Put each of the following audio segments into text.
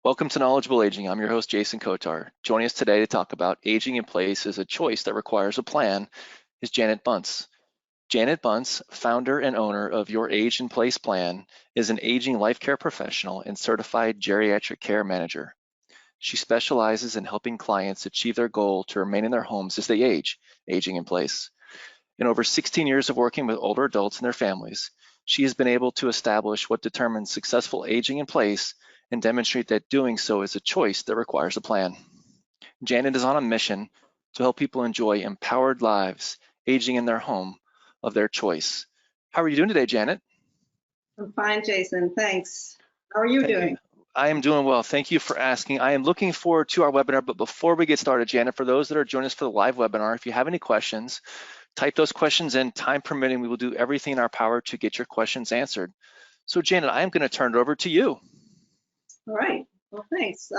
Welcome to Knowledgeable Aging. I'm your host, Jason Kotar. Joining us today to talk about aging in place is a choice that requires a plan is Janet Bunce. Janet Bunce, founder and owner of Your Age in Place Plan, is an aging life care professional and certified geriatric care manager. She specializes in helping clients achieve their goal to remain in their homes as they age, aging in place. In over 16 years of working with older adults and their families, she has been able to establish what determines successful aging in place and demonstrate that doing so is a choice that requires a plan. Janet is on a mission to help people enjoy empowered lives aging in their home of their choice. How are you doing today, Janet? I'm fine, Jason. Thanks. How are you doing? I am doing well. Thank you for asking. I am looking forward to our webinar, but before we get started, Janet, for those that are joining us for the live webinar, if you have any questions, type those questions in. Time permitting, we will do everything in our power to get your questions answered. So Janet, I am going to turn it over to you. All right. Well, thanks.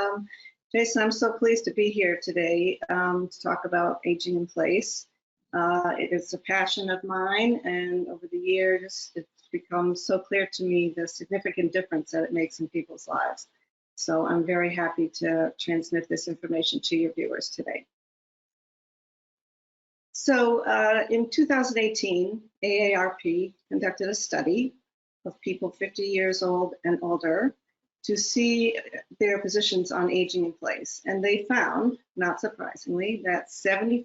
Jason, I'm so pleased to be here today to talk about aging in place. It is a passion of mine, and over the years, it's become so clear to me the significant difference that it makes in people's lives. So I'm very happy to transmit this information to your viewers today. So in 2018, AARP conducted a study of people 50 years old and older to see their positions on aging in place. And they found, not surprisingly, that 75%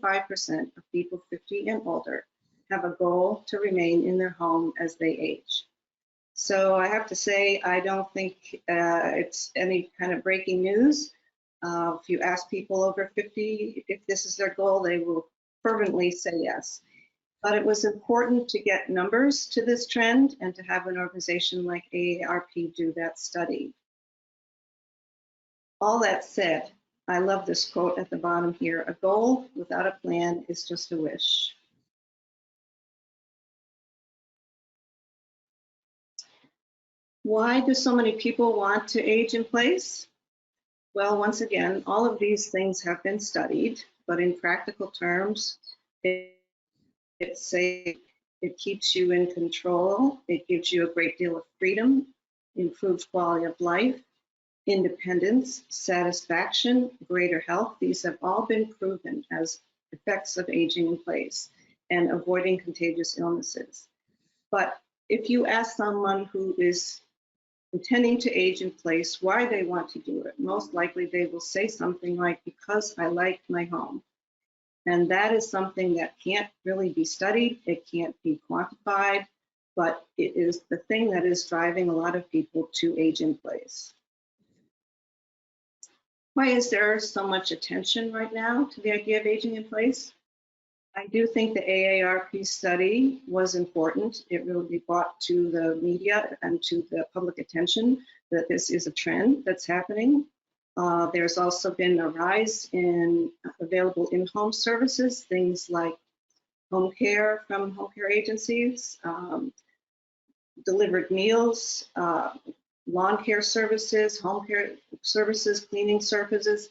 of people 50 and older have a goal to remain in their home as they age. So I have to say, I don't think it's any kind of breaking news. If you ask people over 50 if this is their goal, they will fervently say yes. But it was important to get numbers to this trend and to have an organization like AARP do that study. All that said, I love this quote at the bottom here: a goal without a plan is just a wish. Why do so many people want to age in place? Well, once again, all of these things have been studied, but in practical terms, it's safe, it keeps you in control, it gives you a great deal of freedom, improved quality of life, independence, satisfaction, greater health. These have all been proven as effects of aging in place and avoiding contagious illnesses. But if you ask someone who is intending to age in place why they want to do it, most likely they will say something like, because I like my home. And that is something that can't really be studied, it can't be quantified, but it is the thing that is driving a lot of people to age in place. Why is there so much attention right now to the idea of aging in place? I do think the AARP study was important. It really brought to the media and to the public attention that this is a trend that's happening. There's also been a rise in available in-home services, things like home care from home care agencies, delivered meals, lawn care services, home care services, cleaning services.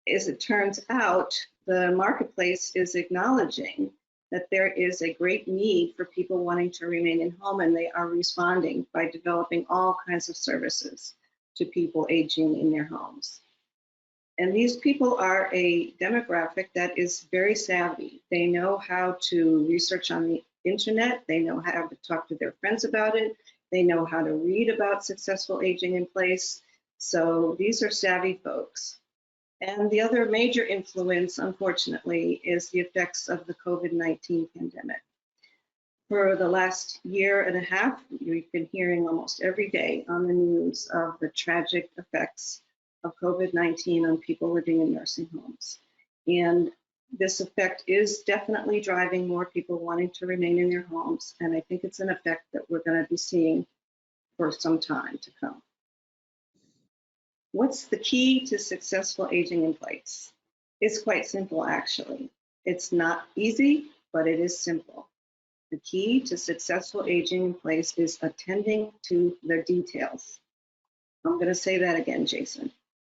As it turns out, the marketplace is acknowledging that there is a great need for people wanting to remain in home, and they are responding by developing all kinds of services to people aging in their homes. And these people are a demographic that is very savvy. They know how to research on the internet. They know how to talk to their friends about it. They know how to read about successful aging in place. So these are savvy folks. And the other major influence, unfortunately, is the effects of the COVID-19 pandemic. For the last year and a half, we've been hearing almost every day on the news of the tragic effects of COVID-19 on people living in nursing homes. And this effect is definitely driving more people wanting to remain in their homes. And I think it's an effect that we're going to be seeing for some time to come. What's the key to successful aging in place? It's quite simple, actually. It's not easy, but it is simple. The key to successful aging in place is attending to the details. I'm going to say that again, Jason.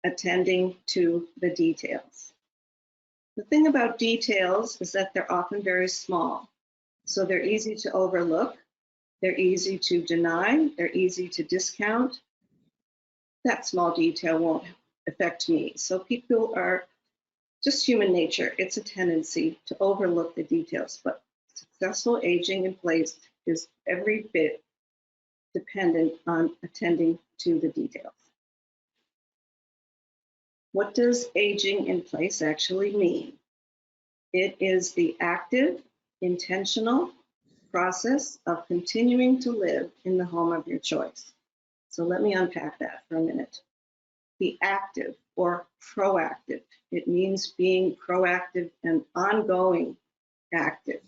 Attending to the details. The thing about details is that they're often very small. So they're easy to overlook, they're easy to deny, they're easy to discount. That small detail won't affect me? So people are just human nature. It's a tendency to overlook the details, but successful aging in place is every bit dependent on attending to the details. What does aging in place actually mean? It is the active, intentional process of continuing to live in the home of your choice. So let me unpack that for a minute. The active or proactive, it means being proactive and ongoing active.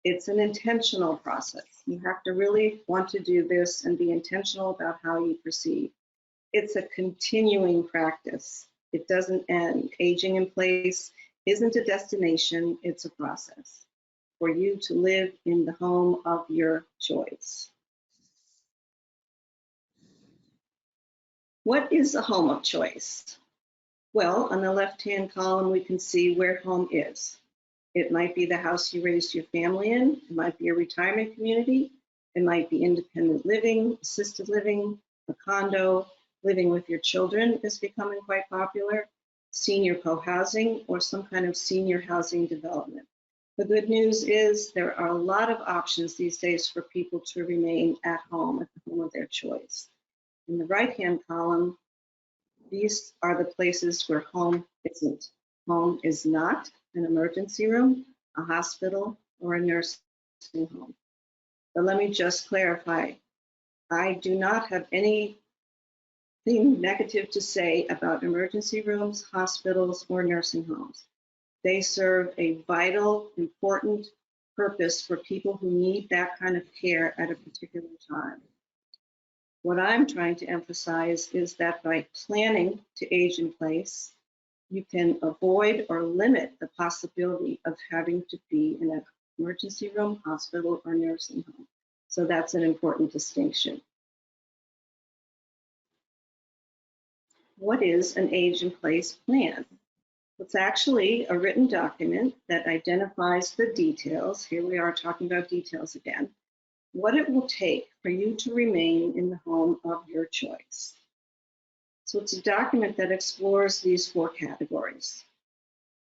It's an intentional process. You have to really want to do this and be intentional about how you proceed. It's a continuing practice. It doesn't end. Aging in place isn't a destination, it's a process for you to live in the home of your choice. What is a home of choice? Well, on the left-hand column, we can see where home is. It might be the house you raised your family in. It might be a retirement community. It might be independent living, assisted living, a condo. Living with your children is becoming quite popular. Senior co-housing or some kind of senior housing development. The good news is there are a lot of options these days for people to remain at home, at the home of their choice. In the right-hand column, these are the places where home isn't. Home is not an emergency room, a hospital, or a nursing home. But let me just clarify, I do not have anything negative to say about emergency rooms, hospitals, or nursing homes. They serve a vital, important purpose for people who need that kind of care at a particular time. What I'm trying to emphasize is that by planning to age in place, you can avoid or limit the possibility of having to be in an emergency room, hospital, or nursing home. So that's an important distinction. What is an age in place plan? It's actually a written document that identifies the details. Here we are talking about details again. What it will take for you to remain in the home of your choice. So it's a document that explores these 4 categories.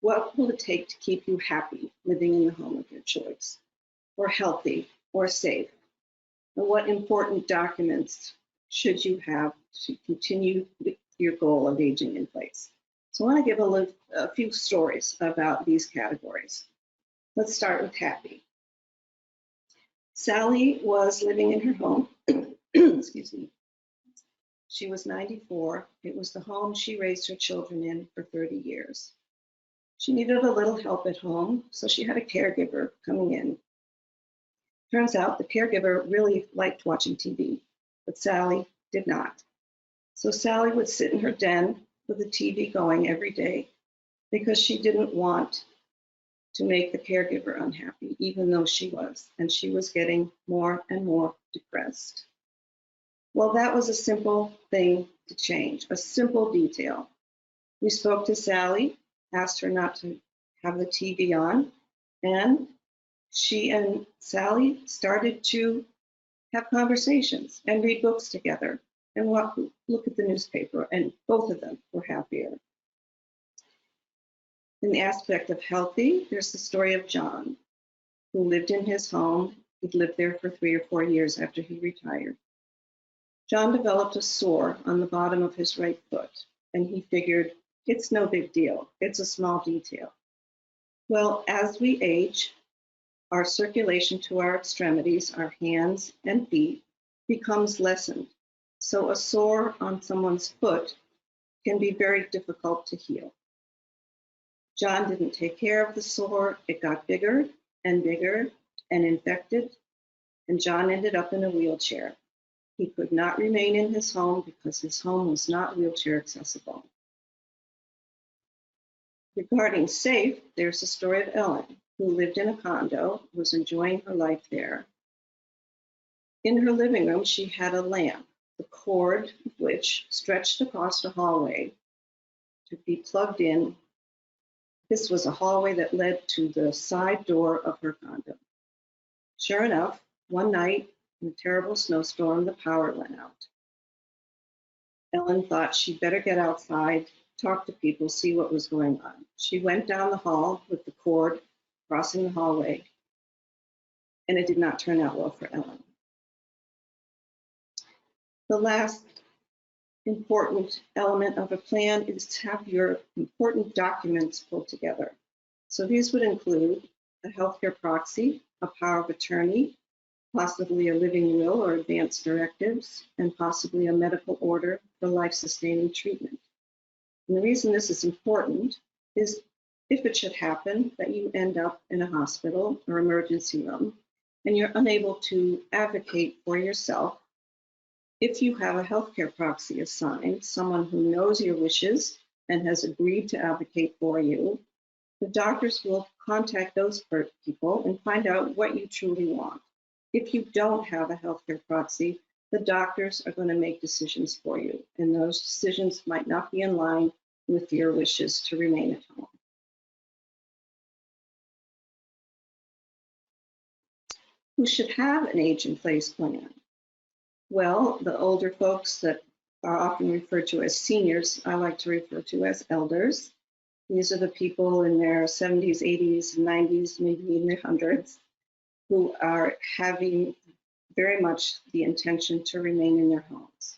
What will it take to keep you happy living in the home of your choice, or healthy, or safe? And what important documents should you have to continue your goal of aging in place? So I want to give a few stories about these categories. Let's start with happy. Sally was living in her home. Excuse me. She was 94. It was the home she raised her children in for 30 years. She needed a little help at home, so she had a caregiver coming in. Turns out the caregiver really liked watching TV, but Sally did not. So Sally would sit in her den with the TV going every day because she didn't want to make the caregiver unhappy, even though she was, and she was getting more and more depressed. Well, that was a simple thing to change, a simple detail. We spoke to Sally, asked her not to have the TV on, and she and Sally started to have conversations and read books together and look at the newspaper, and both of them were happier. In the aspect of healthy, there's the story of John, who lived in his home. He'd lived there for 3 or 4 years after he retired. John developed a sore on the bottom of his right foot, and he figured, it's no big deal. It's a small detail. Well, as we age, our circulation to our extremities, our hands and feet, becomes lessened. So a sore on someone's foot can be very difficult to heal. John didn't take care of the sore. It got bigger and bigger and infected, and John ended up in a wheelchair. He could not remain in his home because his home was not wheelchair accessible. Regarding safe, there's the story of Ellen, who lived in a condo, was enjoying her life there. In her living room, she had a lamp, the cord of which stretched across the hallway to be plugged in. This was a hallway that led to the side door of her condo. Sure enough, one night, in a terrible snowstorm, the power went out. Ellen thought she'd better get outside talk to people, see what was going on. She went down the hall with the cord, crossing the hallway, and it did not turn out well for Ellen. The last important element of a plan is to have your important documents pulled together. So these would include a healthcare proxy, a power of attorney, possibly a living will or advance directives, and possibly a medical order for life-sustaining treatment. And the reason this is important is if it should happen that you end up in a hospital or emergency room and you're unable to advocate for yourself, if you have a healthcare proxy assigned, someone who knows your wishes and has agreed to advocate for you, the doctors will contact those people and find out what you truly want. If you don't have a healthcare proxy, the doctors are going to make decisions for you, and those decisions might not be in line with your wishes to remain at home. Who should have an age-in-place plan? Well, the older folks that are often referred to as seniors, I like to refer to as elders. These are the people in their 70s, 80s, 90s, maybe in their hundreds, who are having very much the intention to remain in their homes.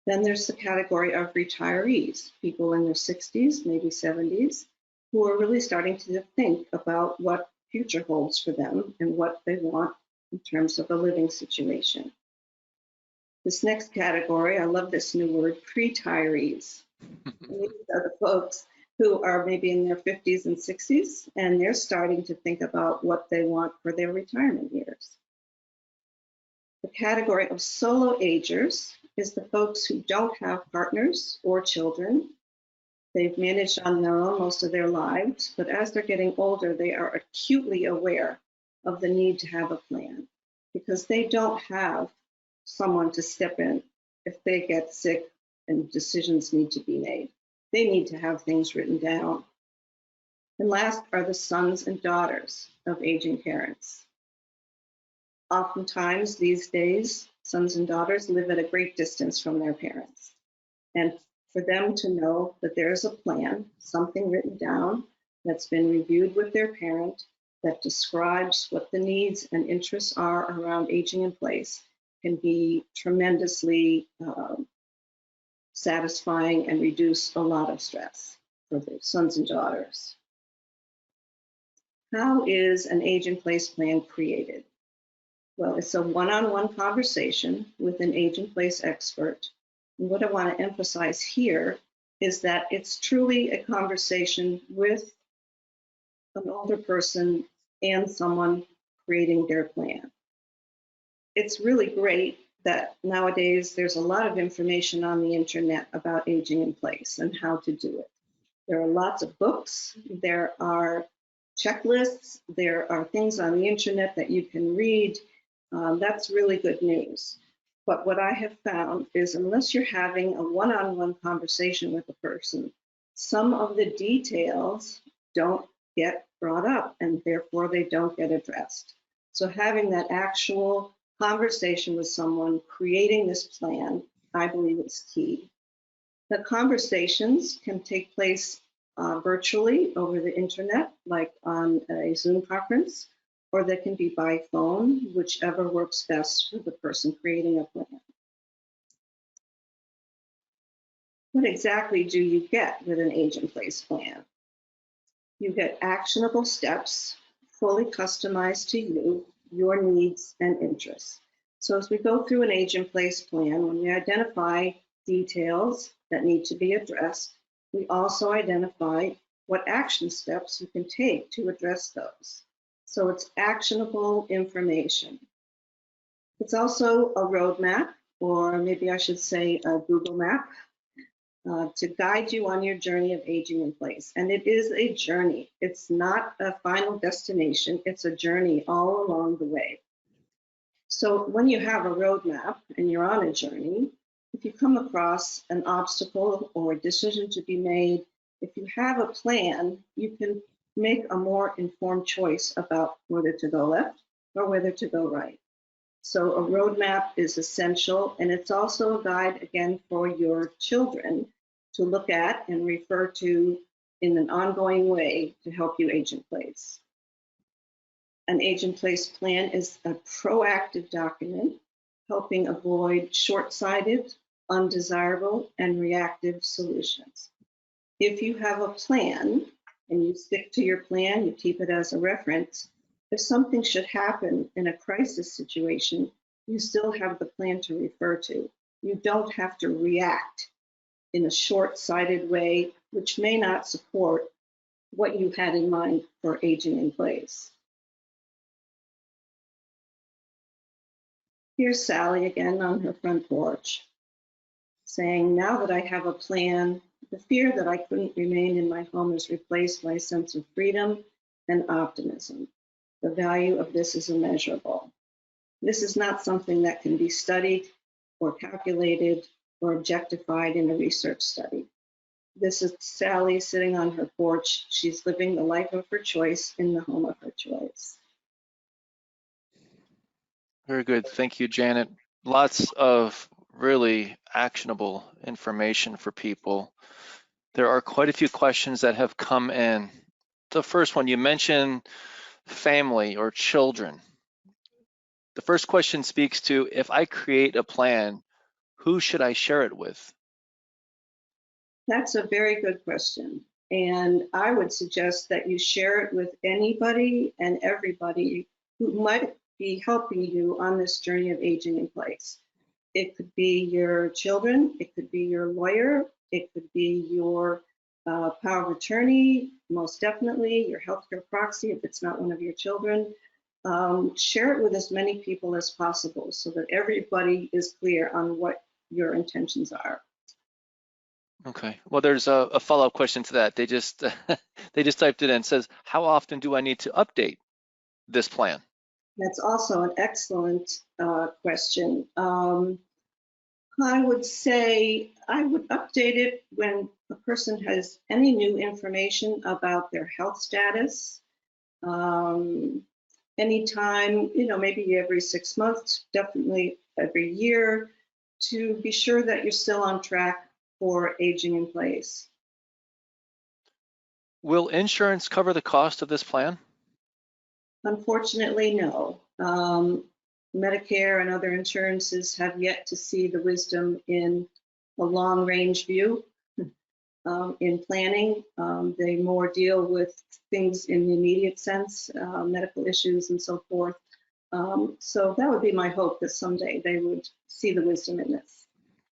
Then there's the category of retirees, people in their 60s, maybe 70s, who are really starting to think about what future holds for them and what they want in terms of a living situation. This next category, I love this new word, pre-tirees. These are the folks who are maybe in their 50s and 60s, and they're starting to think about what they want for their retirement years. The category of solo agers is the folks who don't have partners or children. They've managed on their own most of their lives, but as they're getting older, they are acutely aware of the need to have a plan because they don't have someone to step in if they get sick and decisions need to be made. They need to have things written down. And last are the sons and daughters of aging parents. Oftentimes these days, sons and daughters live at a great distance from their parents. And for them to know that there's a plan, something written down that's been reviewed with their parent that describes what the needs and interests are around aging in place can be tremendously satisfying and reduce a lot of stress for the sons and daughters. How is an age-in-place plan created? Well, it's a one-on-one conversation with an age-in-place expert. And what I want to emphasize here is that it's truly a conversation with an older person and someone creating their plan. It's really great that nowadays there's a lot of information on the internet about aging in place and how to do it. There are lots of books, there are checklists, there are things on the internet that you can read. That's really good news. But what I have found is unless you're having a one-on-one conversation with a person, some of the details don't get brought up and therefore they don't get addressed. So having that actual conversation with someone creating this plan, I believe is key. The conversations can take place virtually over the internet, like on a Zoom conference, or they can be by phone, whichever works best for the person creating a plan. What exactly do you get with an age-in-place plan? You get actionable steps, fully customized to you, your needs and interests. So as we go through an age-in-place plan, when we identify details that need to be addressed, we also identify what action steps you can take to address those. So it's actionable information. It's also a roadmap, or maybe I should say a Google map, to guide you on your journey of aging in place. And it is a journey. It's not a final destination. It's a journey all along the way. So when you have a roadmap and you're on a journey, if you come across an obstacle or a decision to be made, if you have a plan, you can make a more informed choice about whether to go left or whether to go right. So a roadmap is essential, and it's also a guide, again, for your children to look at and refer to in an ongoing way to help you age in place. An age in place plan is a proactive document helping avoid short-sighted, undesirable, and reactive solutions. If you have a plan and you stick to your plan, you keep it as a reference, if something should happen in a crisis situation, you still have the plan to refer to. You don't have to react in a short-sighted way, which may not support what you had in mind for aging in place. Here's Sally again on her front porch, saying, now that I have a plan, the fear that I couldn't remain in my home is replaced by a sense of freedom and optimism. The value of this is immeasurable. This is not something that can be studied or calculated or objectified in a research study. This is Sally sitting on her porch. She's living the life of her choice in the home of her choice. Very good. Thank you, Janet. Lots of really actionable information for people. There are quite a few questions that have come in. The first one, you mentioned family or children. The first question speaks to, if I create a plan, who should I share it with? That's a very good question. And I would suggest that you share it with anybody and everybody who might be helping you on this journey of aging in place. It could be your children, it could be your lawyer, it could be your power of attorney, most definitely, your healthcare proxy if it's not one of your children. Share it with as many people as possible so that everybody is clear on what your intentions are. Okay. Well, there's a follow-up question to that. They just they just typed it in. It says, how often do I need to update this plan? That's also an excellent question. I would say I would update it when a person has any new information about their health status. Anytime, maybe every 6 months, definitely every year, to be sure that you're still on track for aging in place. Will insurance cover the cost of this plan? Unfortunately, no. Medicare and other insurances have yet to see the wisdom in a long-range view in planning. They more deal with things in the immediate sense, medical issues and so forth. So that would be my hope, that someday they would see the wisdom in this.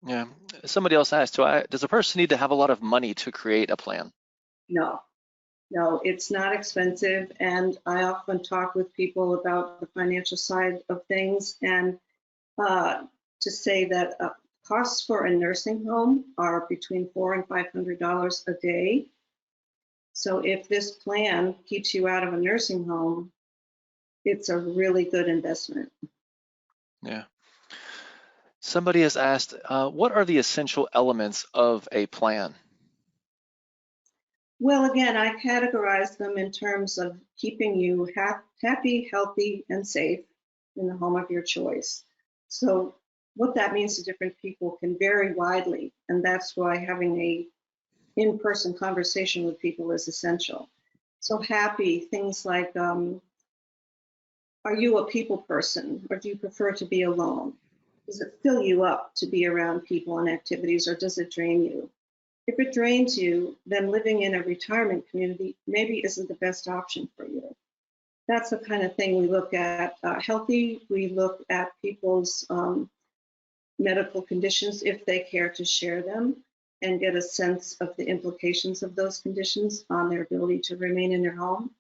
Yeah. Somebody else asked, does a person need to have a lot of money to create a plan? No, it's not expensive. And I often talk with people about the financial side of things, and to say that costs for a nursing home are between $400 and $500 a day. So if this plan keeps you out of a nursing home, it's a really good investment. Yeah. Somebody has asked, what are the essential elements of a plan? Well, again, I categorize them in terms of keeping you happy, healthy, and safe in the home of your choice. So what that means to different people can vary widely, and that's why having a in-person conversation with people is essential. So happy, things like, are you a people person, or do you prefer to be alone? Does it fill you up to be around people and activities, or does it drain you? If it drains you, then living in a retirement community maybe isn't the best option for you. That's the kind of thing we look at. Healthy, we look at people's medical conditions if they care to share them, and get a sense of the implications of those conditions on their ability to remain in their home,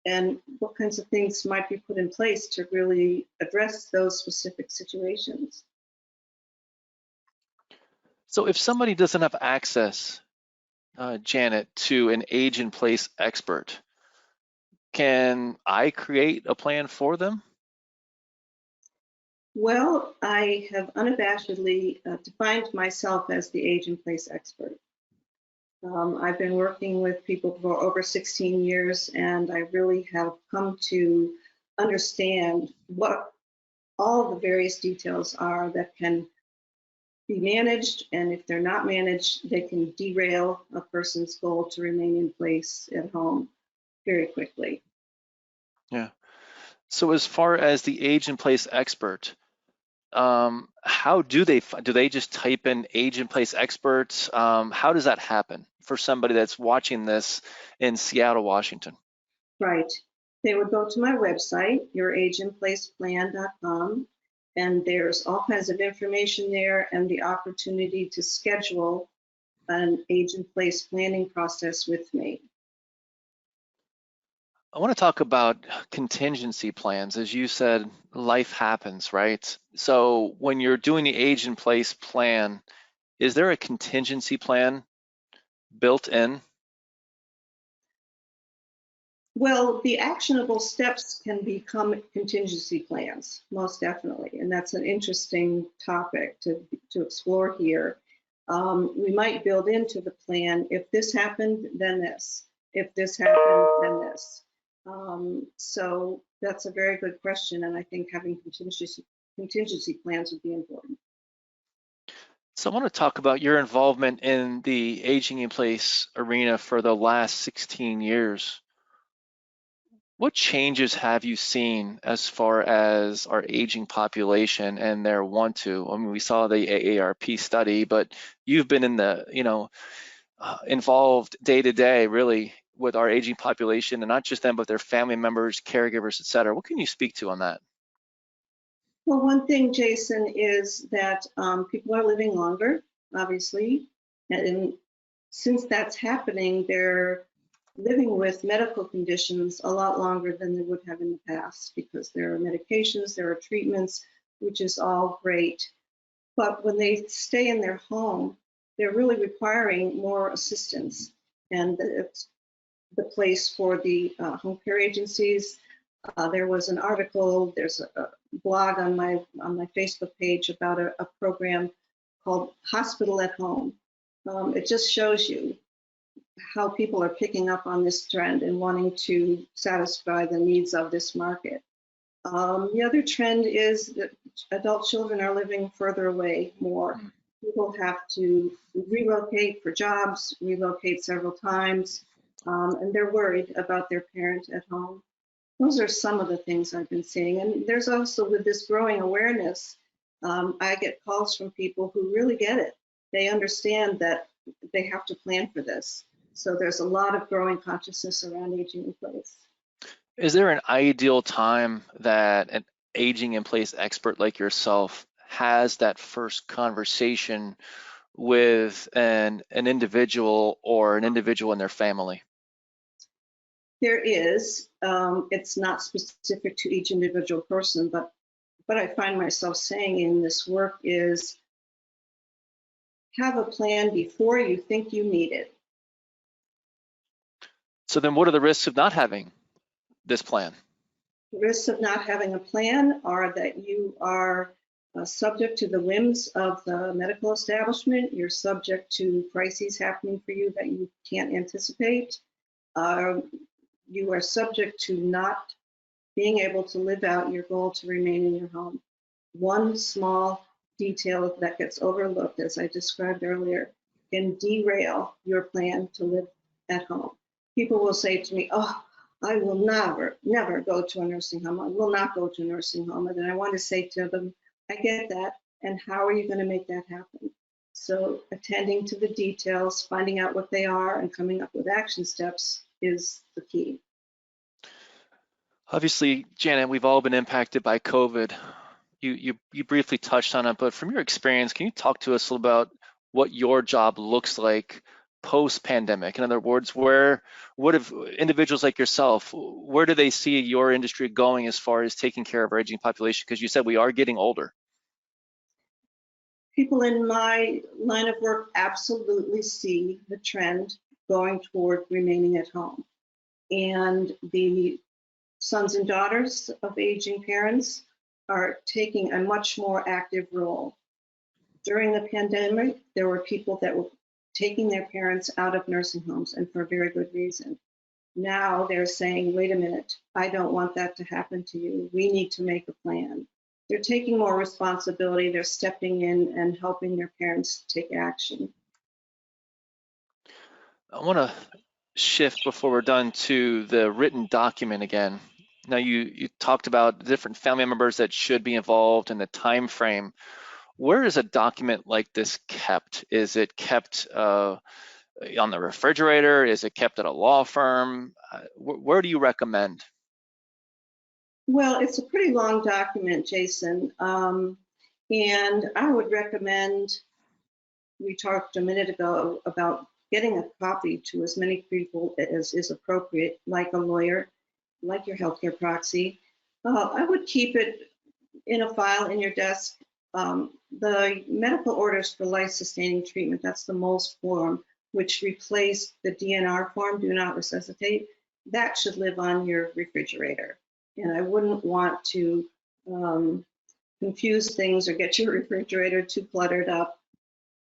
and what kinds of things might be put in place to really address those specific situations. So if somebody doesn't have access, Janet, to an age-in-place expert, can I create a plan for them? Well, I have unabashedly defined myself as the age-in-place expert. I've been working with people for over 16 years, and I really have come to understand what all the various details are that can be managed, and if they're not managed, they can derail a person's goal to remain in place at home very quickly. Yeah. So as far as the age in place expert, how do they just type in age in place experts? How does that happen for somebody that's watching this in Seattle, Washington? Right. They would go to my website, yourageinplaceplan.com, and there's all kinds of information there and the opportunity to schedule an age in place planning process with me. I want to talk about contingency plans. As you said, life happens, right? So when you're doing the age in place plan, is there a contingency plan built in? Well, the actionable steps can become contingency plans, most definitely. And that's an interesting topic to explore here. We might build into the plan, if this happened, then this. If this happened, then this. So that's a very good question. And I think having contingency plans would be important. So I want to talk about your involvement in the aging in place arena for the last 16 years. What changes have you seen as far as our aging population and their want to? I mean, we saw the AARP study, but you've been in the, involved day to day really with our aging population, and not just them, but their family members, caregivers, et cetera. What can you speak to on that? Well, one thing, Jason, is that people are living longer, obviously, and since that's happening, they're living with medical conditions a lot longer than they would have in the past because there are medications, there are treatments, which is all great. But when they stay in their home, they're really requiring more assistance. And it's the place for the home care agencies. There was an article, there's a blog on my Facebook page about a program called Hospital at Home. It just shows you how people are picking up on this trend and wanting to satisfy the needs of this market. The other trend is that adult children are living further away more. People have to relocate for jobs, relocate several times, and they're worried about their parent at home. Those are some of the things I've been seeing. And there's also, with this growing awareness, I get calls from people who really get it. They understand that they have to plan for this. So there's a lot of growing consciousness around aging in place. Is there an ideal time that an aging in place expert like yourself has that first conversation with an individual or an individual in their family? There is. It's not specific to each individual person, but what I find myself saying in this work is have a plan before you think you need it. So then what are the risks of not having this plan? The risks of not having a plan are that you are subject to the whims of the medical establishment. You're subject to crises happening for you that you can't anticipate. You are subject to not being able to live out your goal to remain in your home. One small detail that gets overlooked, as I described earlier, can derail your plan to live at home. People will say to me, oh, I will never go to a nursing home. I will not go to a nursing home. And then I want to say to them, I get that. And how are you going to make that happen? So attending to the details, finding out what they are, and coming up with action steps is the key. Obviously, Janet, we've all been impacted by COVID. You briefly touched on it, but from your experience, can you talk to us about what your job looks like post-pandemic? In other words, what if individuals like yourself, where do they see your industry going as far as taking care of our aging population? Because you said we are getting older. People in my line of work absolutely see the trend going toward remaining at home. And the sons and daughters of aging parents are taking a much more active role. During the pandemic, there were people that were taking their parents out of nursing homes, and for a very good reason. Now they're saying, wait a minute, I don't want that to happen to you. We need to make a plan. they're taking more responsibility, they're stepping in and helping their parents take action. I want to shift before we're done to the written document again. Now you talked about different family members that should be involved and the time frame. Where is a document like this kept? Is it kept on the refrigerator? Is it kept at a law firm? Where do you recommend? Well, it's a pretty long document, Jason, and I would recommend, we talked a minute ago about getting a copy to as many people as is appropriate, like a lawyer, like your healthcare proxy. I would keep it in a file in your desk. The medical orders for life-sustaining treatment, that's the MOLS form, which replaced the DNR form, do not resuscitate, that should live on your refrigerator. And I wouldn't want to confuse things or get your refrigerator too cluttered up.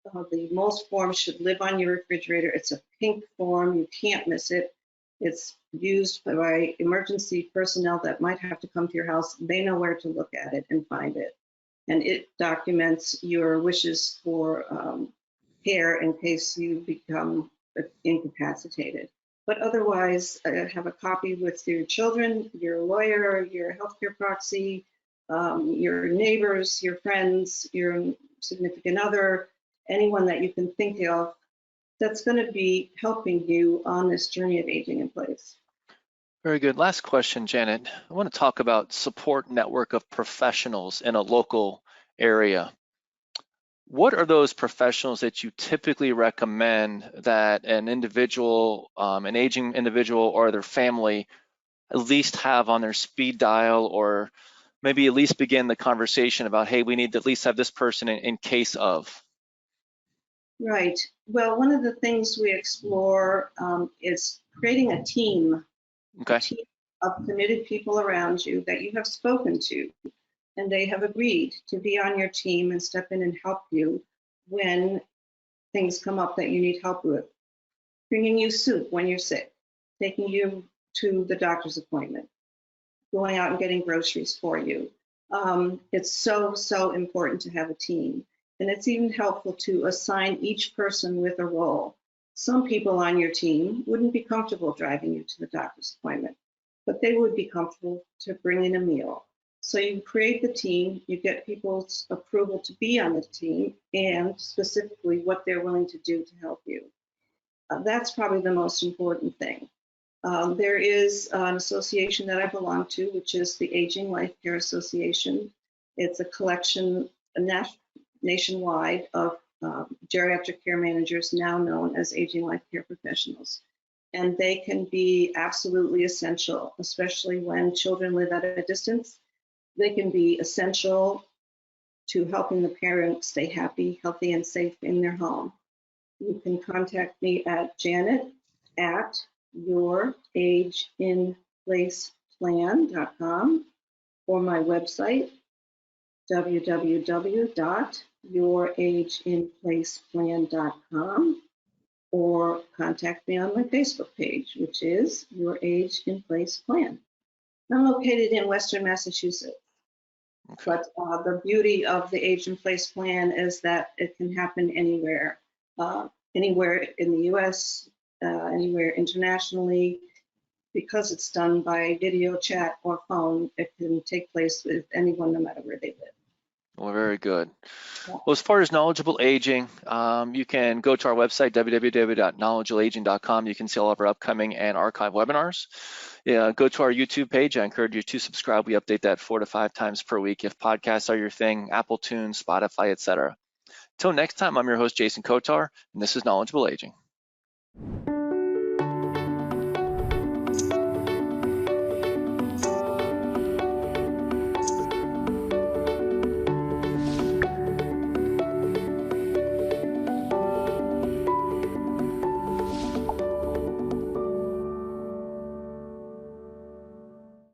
The MOLS form should live on your refrigerator. It's a pink form, you can't miss it. It's used by emergency personnel that might have to come to your house. They know where to look at it and find it. And it documents your wishes for care in case you become incapacitated. But otherwise, have a copy with your children, your lawyer, your healthcare proxy, your neighbors, your friends, your significant other, anyone that you can think of that's going to be helping you on this journey of aging in place. Very good. Last question, Janet. I want to talk about support network of professionals in a local area. What are those professionals that you typically recommend that an individual, an aging individual or their family at least have on their speed dial, or maybe at least begin the conversation about, hey, we need to at least have this person in case of? Right. Well, one of the things we explore is creating a team Okay. of committed people around you that you have spoken to, and they have agreed to be on your team and step in and help you when things come up that you need help with. Bringing you soup when you're sick, taking you to the doctor's appointment, going out and getting groceries for you. It's so important to have a team. And it's even helpful to assign each person with a role. Some people on your team wouldn't be comfortable driving you to the doctor's appointment, but they would be comfortable to bring in a meal. So you create the team, you get people's approval to be on the team, and specifically what they're willing to do to help you. That's probably the most important thing. There is an association that I belong to, which is the Aging Lifecare Association. It's a collection nationwide of geriatric care managers, now known as aging life care professionals. And they can be absolutely essential, especially when children live at a distance. They can be essential to helping the parent stay happy, healthy, and safe in their home. You can contact me at janet@yourageinplaceplan.com or my website, www.yourageinplaceplan.com, or contact me on my Facebook page, which is Your Age in Place Plan. I'm located in Western Massachusetts. Okay. But the beauty of the Age in Place Plan is that it can happen anywhere, anywhere in the US, anywhere internationally. Because it's done by video, chat, or phone, it can take place with anyone, no matter where they live. Well, very good. Well, as far as knowledgeable aging, you can go to our website, www.knowledgeableaging.com. You can see all of our upcoming and archive webinars. Go to our YouTube page. I encourage you to subscribe. We update that 4 to 5 times per week. If podcasts are your thing, Apple Tunes, Spotify, etc. Until next time, I'm your host, Jason Kotar, and this is Knowledgeable Aging.